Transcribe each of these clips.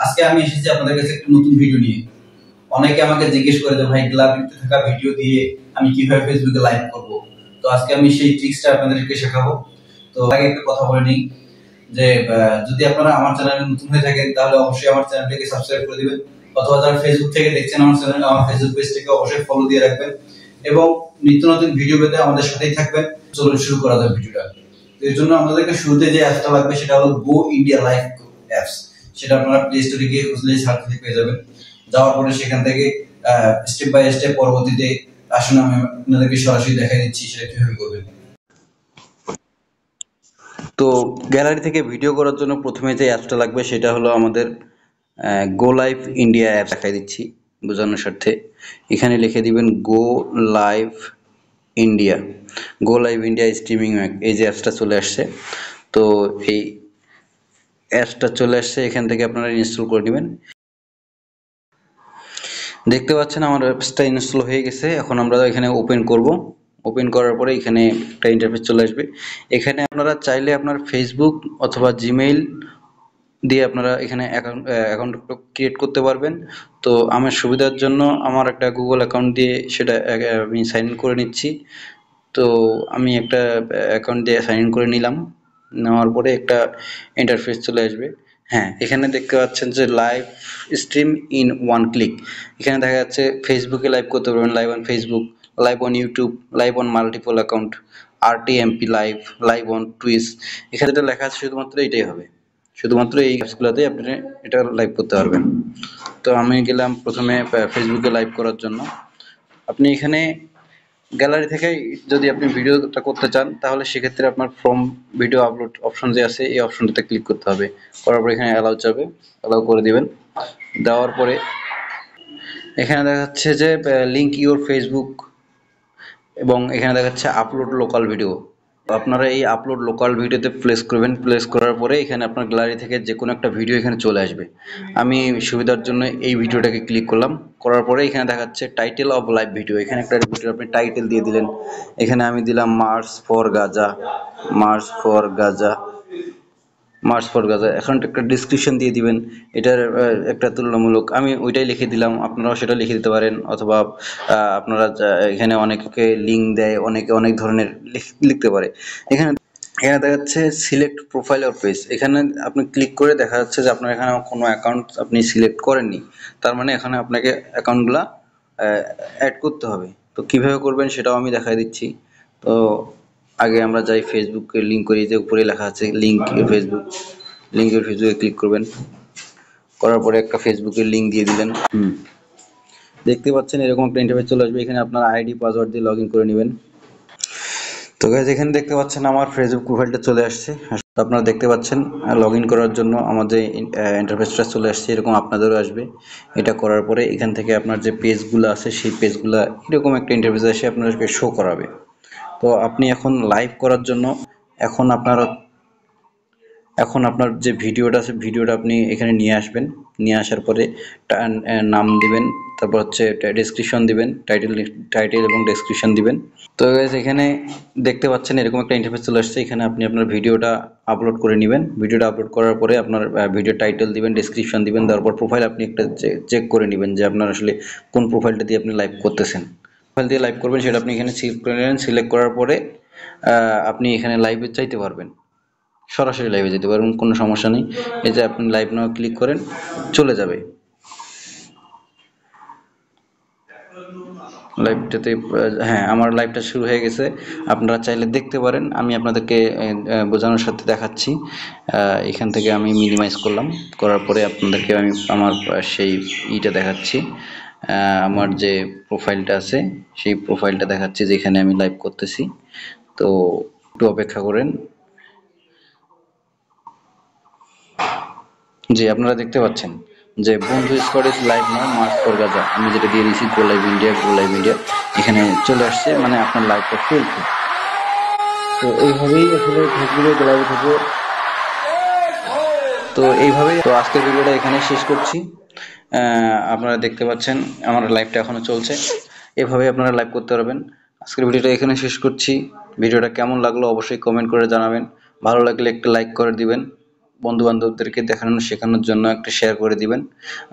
আজকে আমি এসেছি আপনাদের কাছে একটা নতুন ভিডিও নিয়ে। অনেকে আমাকে জিজ্ঞেস করে যে ভাই গ্যালারিতে থাকা ভিডিও দিয়ে আমি কিভাবে ফেসবুকে লাইভ করব। তো আজকে আমি সেই ট্রিক্সটা আপনাদেরকে শেখাবো। তো আগে একটা কথা বলে নিই যে যদি আপনারা আমার চ্যানেলে নতুন হয়ে থাকেন তাহলে অবশ্যই আমার চ্যানেলটাকে সাবস্ক্রাইব করে দিবেন, অথবা যারা ফেসবুক থেকে দেখছেন আমার চ্যানেল, আমার ফেসবুক পেজটাকে অবশ্যই ফলো দিয়ে রাখবেন এবং নিত্য নতুন ভিডিও পেতে আমাদের সাথেই থাকবেন। চলুন শুরু করা যাক ভিডিওটা। তো এর জন্য আমাদেরকে শুরুতে যে অ্যাপটা লাগবে সেটা হলো গো ইন্ডিয়া লাইভ অ্যাপস। সেটা আপনারা প্লে স্টোরে গিয়ে খুঁজলে সার্চ দিয়ে পেয়ে যাবেন। যাওয়ার পরে সেখান থেকে স্টেপ বাই স্টেপ পরবর্তীতে আসুন আমি আপনাদেরকে সরাসরি দেখাই দিচ্ছি সেটা কিভাবে করবেন। তো গ্যালারি থেকে ভিডিও করার জন্য প্রথমে যে অ্যাপসটা লাগবে সেটা হলো আমাদের গো লাইভ ইন্ডিয়া অ্যাপ। দেখাই দিচ্ছি বোঝানোর স্বার্থে। এখানে লিখে দিবেন গো লাইভ ইন্ডিয়া, গো লাইভ ইন্ডিয়া স্ট্রিমিং অ্যাপ। এই যে অ্যাপসটা চলে আসছে, তো এই অ্যাপসটা চলে আসছে, এখান থেকে আপনারা ইনস্টল করে নেবেন। দেখতে পাচ্ছেন আমার অ্যাপসটা ইনস্টল হয়ে গেছে। এখন আমরা এখানে ওপেন করব। ওপেন করার পরে এখানে একটা ইন্টারফেস চলে আসবে। এখানে আপনারা চাইলে আপনার ফেসবুক অথবা জিমেইল দিয়ে আপনারা এখানে অ্যাকাউন্ট ক্রিয়েট করতে পারবেন। তো আমার সুবিধার জন্য আমার একটা গুগল অ্যাকাউন্ট দিয়ে সেটা আমি সাইন ইন করে নিচ্ছি। তো আমি একটা অ্যাকাউন্ট দিয়ে সাইন ইন করে নিলাম। নেওয়ার পরে একটা ইন্টারফেস চলে আসবে। হ্যাঁ, এখানে দেখতে পাচ্ছেন যে live stream in one click. এখানে দেখা যাচ্ছে ফেসবুকে লাইভ করতে পারবেন, live on Facebook, live on YouTube, live on multiple account, RTMP live, live on Twitch. এখানে যেটা লেখা আছে শুধুমাত্র এটাই হবে, শুধুমাত্র এই অ্যাপসগুলোতেই আপনি এটা লাইভ করতে পারবেন। তো আমি গেলাম প্রথমে ফেসবুকে লাইভ করার জন্য। আপনি এখানে গ্যালারি থেকে যদি আপনি ভিডিওটা করতে চান তাহলে সেক্ষেত্রে আপনার ফ্রম ভিডিও আপলোড অপশন যে আছে এই অপশনটাতে ক্লিক করতে হবে। করার পরে এখানে অ্যালাউ যাবে, অ্যালাউ করে দিবেন। দেওয়ার পরে এখানে দেখা যাচ্ছে যে লিঙ্ক ইউর ফেসবুক এবং এখানে দেখা যাচ্ছে আপলোড লোকাল ভিডিও। আপনারা এই আপলোড লোকাল ভিডিওতে প্লেস করবেন। প্লেস করার পরে এখানে আপনার গ্যালারি থেকে যে কোনো একটা ভিডিও এখানে চলে আসবে। আমি সুবিধার জন্য এই ভিডিওটাকে ক্লিক করলাম। করার পরে এখানে দেখাচ্ছে টাইটেল অফ লাইভ ভিডিও। এখানে একটা ভিডিও আপনি টাইটেল দিয়ে দিলেন। এখানে আমি দিলাম March for Gaza, March for Gaza, March for Gaza. এখন একটা ডিসক্রিপশন দিয়ে দিবেন, এটার একটা তুলনামূলক, আমি ওইটাই লিখে দিলাম, আপনারাও সেটা লিখে দিতে পারেন। অথবা আপনারা এখানে অনেকে লিঙ্ক দেয়, অনেকে অনেক ধরনের লিখতে পারে। এখানে এখানে দেখা যাচ্ছে সিলেক্ট প্রোফাইল অর পেজ। এখানে আপনি ক্লিক করে দেখা যাচ্ছে যে আপনার এখানে কোনো অ্যাকাউন্ট আপনি সিলেক্ট করেননি, তার মানে এখানে আপনাকে অ্যাকাউন্টগুলা অ্যাড করতে হবে। তো কিভাবে করবেন সেটাও আমি দেখাই দিচ্ছি। তো আগে আমরা যাই ফেসবুকে লিঙ্ক করি, যে উপরে লেখা আছে লিঙ্ক ফেসবুক, লিঙ্কের ফেসবুকে ক্লিক করবেন। করার পরে একটা ফেসবুকের লিঙ্ক দিয়ে দিলেন। দেখতে পাচ্ছেন এরকম একটা ইন্টারফেস চলে আসবে। এখানে আপনার আইডি পাসওয়ার্ড দিয়ে লগ ইন করে নেবেন। তো গাইজ এখানে দেখতে পাচ্ছেন আমার ফেসবুক প্রোফাইলটা চলে আসছে। আপনারা দেখতে পাচ্ছেন লগ ইন করার জন্য আমাদের ইন্টারফেসটা চলে আসছে, এরকম আপনাদেরও আসবে। এটা করার পরে এখান থেকে আপনার যে পেজগুলো আছে সেই পেজগুলো এরকম একটা ইন্টারফেস আসে আপনাদেরকে শো করাবে। তো আপনি এখন লাইভ করার জন্য এখন আপনার যে ভিডিওটা আছে ভিডিওটা আপনি এখানে নিয়ে আসবেন। নিয়ে আসার পরে নাম দিবেন, তারপর হচ্ছে ডেসক্রিপশন দিবেন, টাইটেল এবং ডেসক্রিপশন দিবেন। তো গাইস এখানে দেখতে পাচ্ছেন এরকম একটা ইন্টারফেস চলে আসছে। এখানে আপনি আপনার ভিডিওটা আপলোড করে নেবেন। ভিডিওটা আপলোড করার পরে আপনার ভিডিও টাইটেল দিবেন, ডেসক্রিপশন দিবেন, তারপর প্রোফাইল আপনি একটা চেক করে নেবেন যে আপনার আসলে কোন প্রোফাইলটা দিয়ে আপনি লাইভ করতেছেন। প্রোফাইল দিয়ে লাইভ করবেন সেটা আপনি এখানে সিলেক্ট করে নেবেন। সিলেক্ট করার পরে আপনি এখানে লাইভে চাইতে পারবেন, সরাসরি লাইভে যেতে পারবেন, কোনো সমস্যা নেই। এই যে আপনি লাইভ নাও ক্লিক করেন, চলে যাবে লাইভটাতে। হ্যাঁ, আমার লাইভটা শুরু হয়ে গেছে, আপনারা চাইলে দেখতে পারেন। আমি আপনাদেরকে বোঝানোর সাথে দেখাচ্ছি। এখান থেকে আমি মিনিমাইজ করলাম, করার পরে আপনাদেরকে আমি আমার সেই ইটা দেখাচ্ছি। আমার যে প্রোফাইলটা আছে সেই প্রোফাইলটা দেখাচ্ছি যেখানে আমি লাইভ করতেছি। তো একটু অপেক্ষা করেন। জি, আপনারা দেখতে পাচ্ছেন যে বন্ধু squad is live now, March for Gaza. আমি যেটা দিয়ে দিয়েছি গো লাইভ ইন্ডিয়া, গো লাইভ ইন্ডিয়া এখানে চলে আসছে, মানে আপনার লাইভটা চলছে। তো এইভাবেই আসলে ফেসবুকে গ্যালারি থেকে, তো এইভাবেই। তো আজকের ভিডিওটা এখানে শেষ করছি। আপনারা দেখতে পাচ্ছেন আমার লাইভটা এখনো চলছে, এভাবে আপনারা লাইভ করতে পারবেন। আজকের ভিডিওটা এখানে শেষ করছি। ভিডিওটা কেমন লাগলো অবশ্যই কমেন্ট করে জানাবেন। ভালো লাগলে একটা লাইক করে দিবেন। বন্ধু বান্ধবদেরকে দেখানো শেখানোর জন্য একটা শেয়ার করে দিবেন।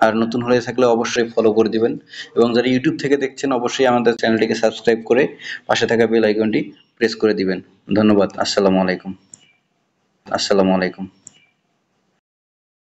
আর নতুন হয়ে থাকলে অবশ্যই ফলো করে দিবেন, এবং যারা ইউটিউব থেকে দেখছেন অবশ্যই আমাদের চ্যানেলটিকে সাবস্ক্রাইব করে পাশে থাকা বেল আইকনটি প্রেস করে দিবেন। ধন্যবাদ। আসসালামু আলাইকুম।